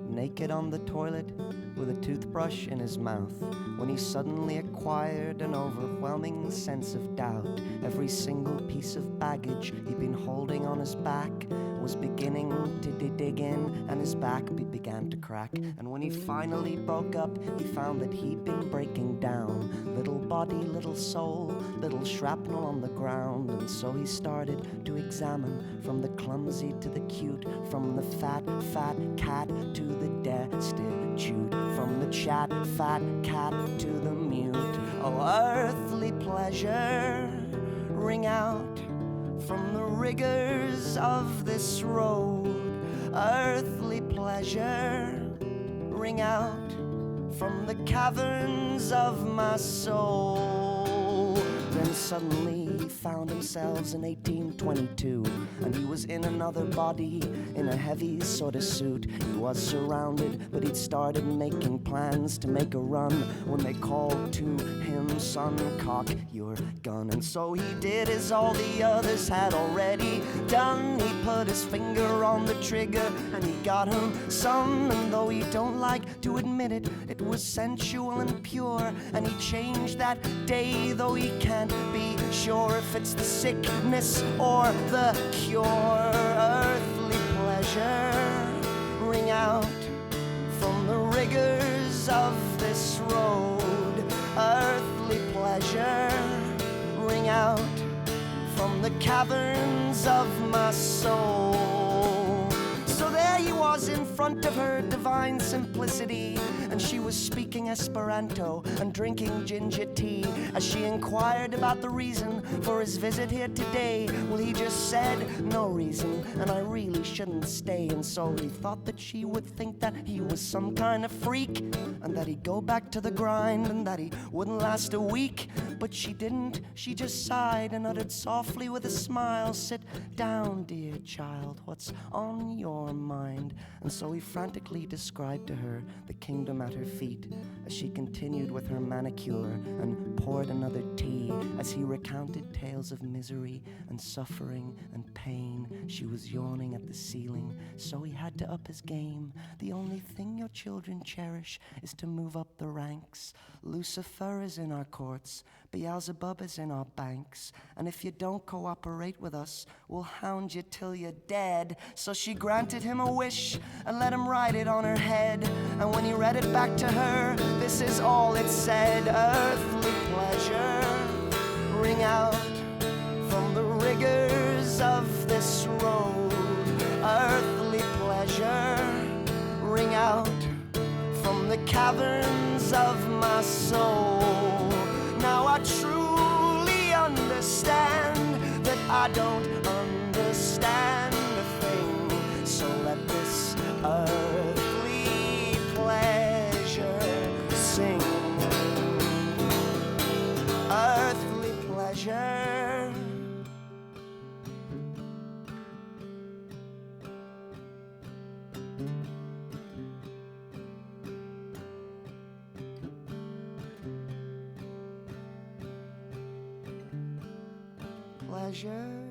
Naked on the toilet with a toothbrush in his mouth, when he suddenly acquired an overwhelming sense of doubt. Every single piece of baggage he'd been holding on his back was beginning to dig in, and his back began to crack. And when he finally broke up, he found that he'd been breaking down. Little body, little soul, little shrapnel on the ground. And so he started to examine, from the clumsy to the cute, from the fat cat to the destitute, from the fat cat to the mute. Oh, earthly pleasure, ring out from the rigors of this road. Earthly pleasure, ring out from the caverns of my soul. Then suddenly he found himself in 1822, and he was in another body, in a heavy sort of suit. He was surrounded, but he'd started making plans to make a run when they called to him, son, cock your gun. And so he did as all the others had already done. He put his finger on the trigger and he got him some. And though he don't like to admit it, it was sensual and pure. And he changed that day, though he can't be sure if it's the sickness or the cure. Earthly pleasure, ring out from the rigors of this road. Earthly pleasure, ring out from the caverns of my soul. So there he was in front of her divine simplicity, and she was speaking Esperanto and drinking ginger tea. As she inquired about the reason for his visit here today, well, he just said, no reason, and I really shouldn't stay. And so he thought that she would think that he was some kind of freak, and that he'd go back to the grind, and that he wouldn't last a week. But she didn't, she just sighed and uttered softly with a smile, sit down, dear child, what's on your mind? And so he frantically described to her the kingdom at her feet, as she continued with her manicure and poured another tea. As he recounted tales of misery and suffering and pain, she was yawning at the ceiling, so he had to up his game. The only thing your children cherish is to move up the ranks. Lucifer is in our courts, Beelzebub is in our banks, and if you don't cooperate with us, we'll hound you till you're dead. So she granted him a wish and let him write it on her head. And when he read it back to her, this is all it said. Earthly pleasure, ring out from the rigors of this road. Earthly pleasure, ring out from the caverns of my soul. Now I truly understand that I don't understand a thing. So let this earthly pleasure sing. Earthly pleasure. Pleasure.